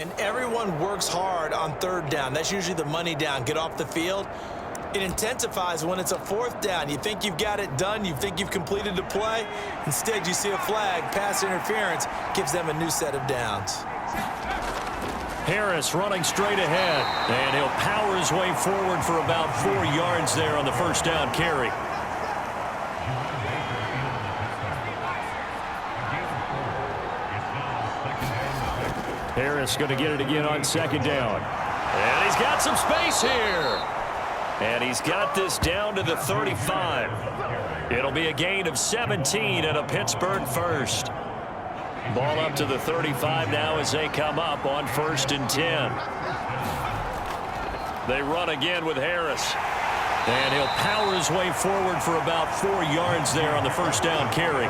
And everyone works hard on third down. That's usually the money down. Get off the field. It intensifies when it's a fourth down. You think you've got it done. You think you've completed the play. Instead, you see a flag. Pass interference gives them a new set of downs. Harris running straight ahead. And he'll power his way forward for about 4 yards there on the first down carry. Harris going to get it again on second down. And he's got some space here. And he's got this down to the 35. It'll be a gain of 17 and a Pittsburgh first. Ball up to the 35 now as they come up on 1st and 10. They run again with Harris. And he'll power his way forward for about 4 yards there on the first down carry.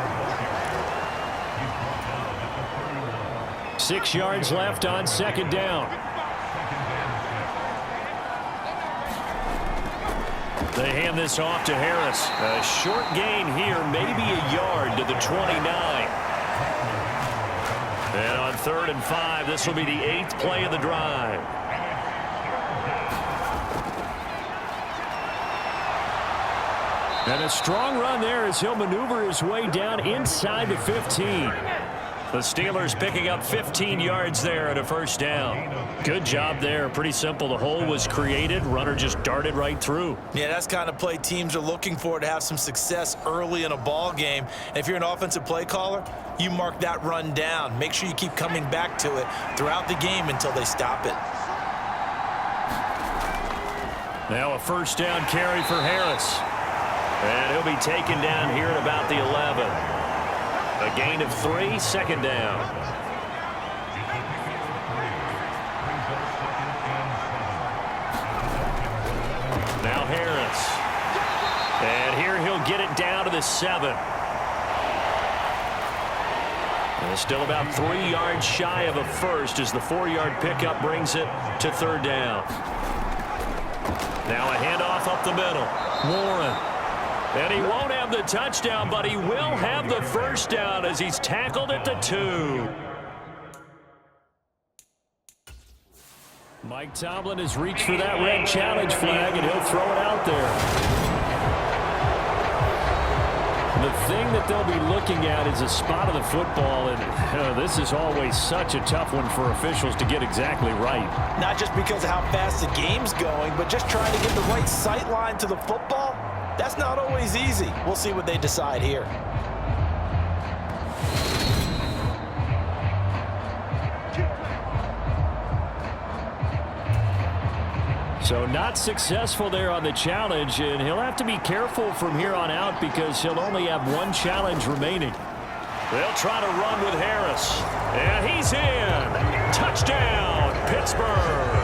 6 yards left on second down. They hand this off to Harris. A short gain here, maybe a yard to the 29. And on 3rd and 5, this will be the 8th play of the drive. And a strong run there as he'll maneuver his way down inside the 15. The Steelers picking up 15 yards there at a first down. Good job there. Pretty simple. The hole was created. Runner just darted right through. Yeah, that's kind of play teams are looking for to have some success early in a ball game. And if you're an offensive play caller, you mark that run down. Make sure you keep coming back to it throughout the game until they stop it. Now a first down carry for Harris. And he'll be taken down here at about the 11. A gain of 3, second down. Now Harris. And here he'll get it down to the 7. And still about 3 yards shy of a first as the 4-yard pickup brings it to 3rd down. Now a handoff up the middle. Warren. And he won't have the touchdown, but he will have the first down as he's tackled at the 2. Mike Tomlin has reached for that red challenge flag, and he'll throw it out there. The thing that they'll be looking at is a spot of the football, and this is always such a tough one for officials to get exactly right. Not just because of how fast the game's going, but just trying to get the right sight line to the football. That's not always easy. We'll see what they decide here. So not successful there on the challenge, and he'll have to be careful from here on out because he'll only have 1 challenge remaining. They'll try to run with Harris. And he's in. Touchdown, Pittsburgh.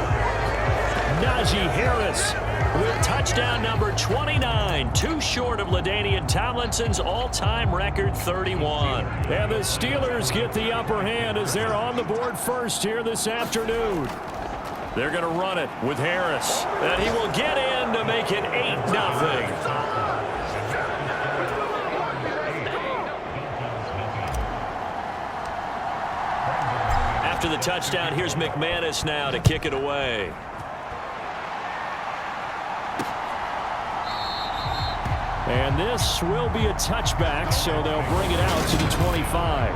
Najee Harris with touchdown number 29, 2 short of LaDainian Tomlinson's all-time record 31. And the Steelers get the upper hand as they're on the board first here this afternoon. They're going to run it with Harris, and he will get in to make it 8-0. After the touchdown, here's McManus now to kick it away. And this will be a touchback, so they'll bring it out to the 25.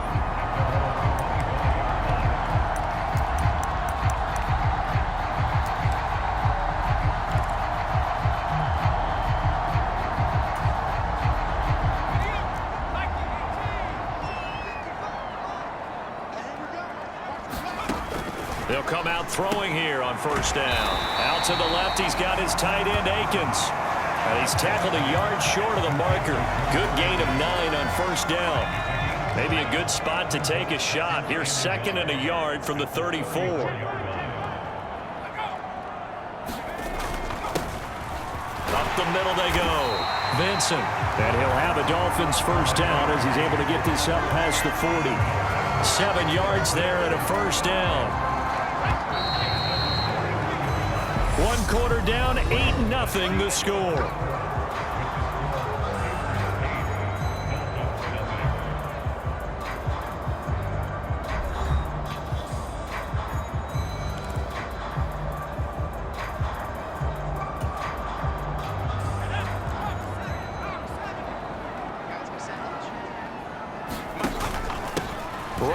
They'll come out throwing here on first down. Out to the left, he's got his tight end, Akins. And he's tackled a yard short of the marker. Good gain of 9 on first down. Maybe a good spot to take a shot. Here's 2nd and a yard from the 34. Up the middle they go. Vincent. And he'll have a Dolphins first down as he's able to get this up past the 40. 7 yards there and a first down. 1 quarter down, 8-0 the score.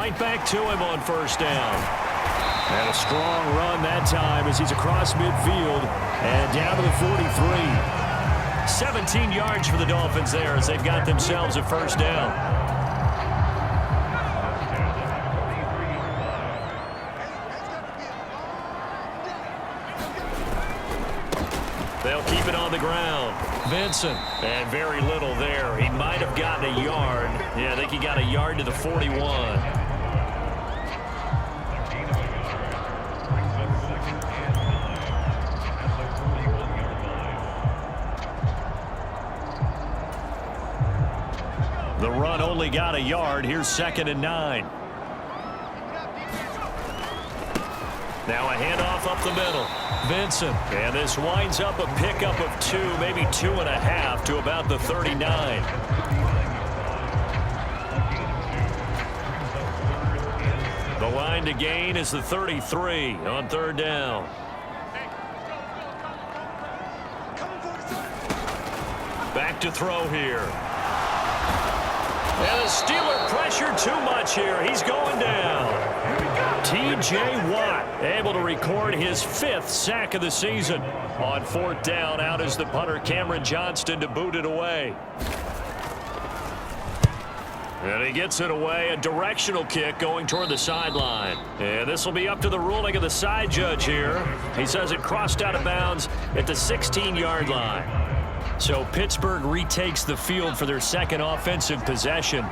right back to him on first down. And a strong run that time as he's across midfield and down to the 43. 17 yards for the Dolphins there as they've got themselves a first down. They'll keep it on the ground. Vincent. And very little there. He might have gotten a yard. Yeah, I think he got a yard to the 41. The run only got a yard. Here's 2nd and 9. Now a handoff up the middle. Vincent. And this winds up a pickup of 2, maybe 2.5 to about the 39. The line to gain is the 33 on 3rd down. Back to throw here. And the Steeler pressure too much here. He's going down. T.J. Watt able to record his 5th sack of the season. On 4th down, out is the punter Cameron Johnston to boot it away. And he gets it away. A directional kick going toward the sideline. And this will be up to the ruling of the side judge here. He says it crossed out of bounds at the 16-yard line. So Pittsburgh retakes the field for their 2nd offensive possession.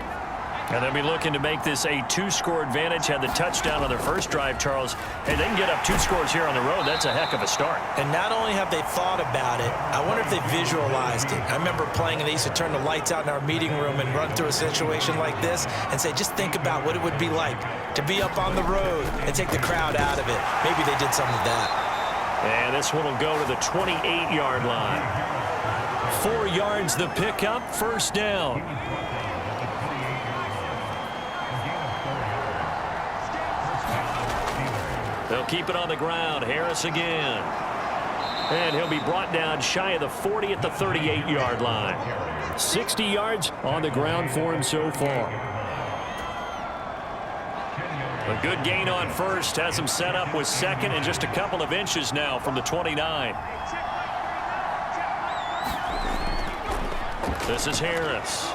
And they'll be looking to make this a 2-score advantage. Had the touchdown on their first drive, Charles. And they can get up 2 scores here on the road. That's a heck of a start. And not only have they thought about it, I wonder if they visualized it. I remember playing and they used to turn the lights out in our meeting room and run through a situation like this and say, just think about what it would be like to be up on the road and take the crowd out of it. Maybe they did some of that. And this one will go to the 28-yard line. 4 yards the pickup, 1st down. They'll keep it on the ground. Harris again. And he'll be brought down shy of the 40 at the 38-yard line. 60 yards on the ground for him so far. A good gain on first. Has him set up with 2nd and just a couple of inches now from the 29. This is Harris.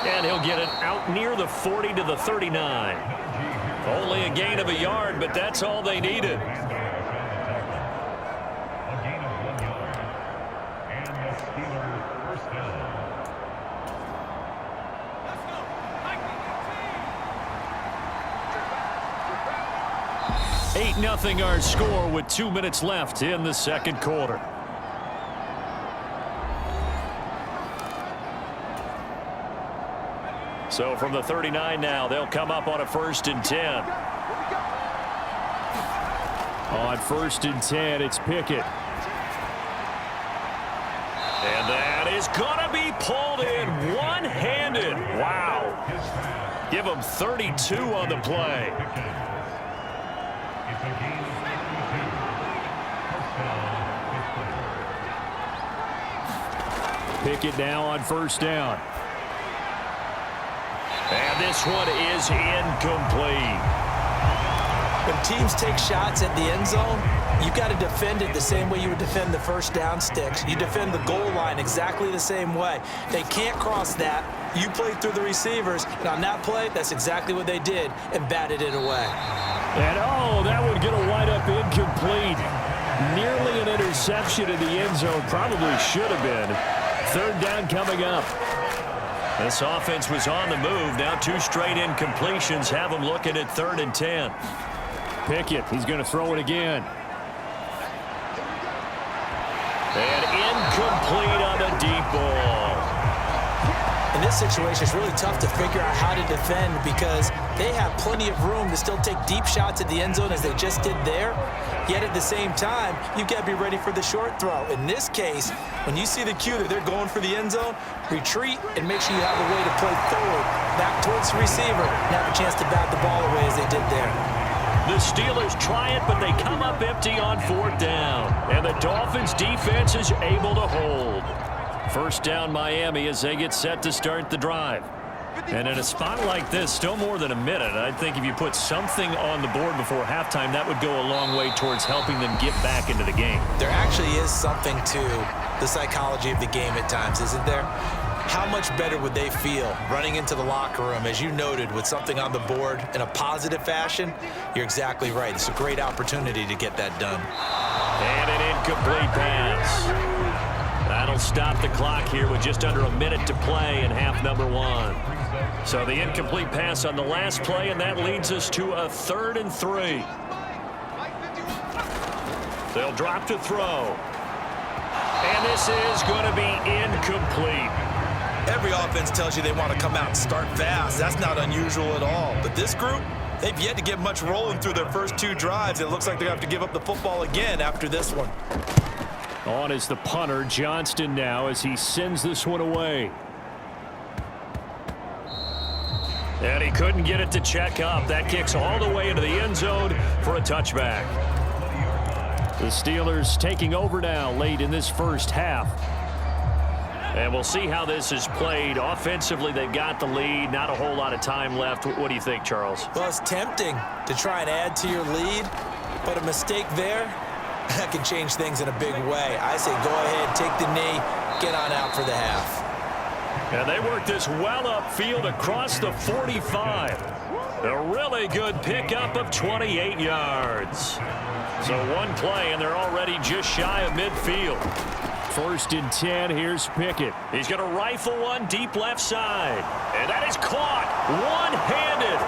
And he'll get it out near the 40 to the 39. Only a gain of a yard, but that's all they needed. Eight 8-0 our score with 2 minutes left in the 2nd quarter. So from the 39 now, they'll come up on a 1st and 10. On 1st and 10, it's Pickett. And that is going to be pulled in one-handed. Wow. Give him 32 on the play. Pickett now on 1st down. And this one is incomplete. When teams take shots at the end zone, you've got to defend it the same way you would defend the 1st down sticks. You defend the goal line exactly the same way. They can't cross that. You play through the receivers, and on that play, that's exactly what they did and batted it away. And, oh, that would get a wide-up incomplete. Nearly an interception in the end zone. Probably should have been. 3rd down coming up. This offense was on the move. Now 2 straight incompletions have them looking at 3rd and 10. Pickett, he's going to throw it again. And incomplete on the deep ball. In this situation, it's really tough to figure out how to defend because they have plenty of room to still take deep shots at the end zone as they just did there. Yet at the same time, you've got to be ready for the short throw. In this case, when you see the cue that they're going for the end zone, retreat and make sure you have a way to play forward, back towards the receiver, and have a chance to bat the ball away as they did there. The Steelers try it, but they come up empty on 4th down. And the Dolphins defense is able to hold. 1st down Miami as they get set to start the drive. And in a spot like this, still more than a minute, I think if you put something on the board before halftime, that would go a long way towards helping them get back into the game. There actually is something to the psychology of the game at times, isn't there? How much better would they feel running into the locker room, as you noted, with something on the board in a positive fashion? You're exactly right. It's a great opportunity to get that done. And an incomplete pass. That'll stop the clock here with just under a minute to play in half number one. So the incomplete pass on the last play, and that leads us to a 3rd and 3. They'll drop to throw. And this is going to be incomplete. Every offense tells you they want to come out and start fast. That's not unusual at all. But this group, they've yet to get much rolling through their first 2 drives. It looks like they're going to have to give up the football again after this one. On is the punter, Johnston, now as he sends this one away. And he couldn't get it to check up. That kicks all the way into the end zone for a touchback. The Steelers taking over now late in this first half. And we'll see how this is played. Offensively, they've got the lead. Not a whole lot of time left. What do you think, Charles? Well, it's tempting to try and add to your lead, but a mistake there, that can change things in a big way. I say go ahead, take the knee, get on out for the half. And they work this well upfield across the 45. A really good pickup of 28 yards. So one play, and they're already just shy of midfield. 1st and 10, here's Pickett. He's going to rifle one deep left side. And that is caught one-handed.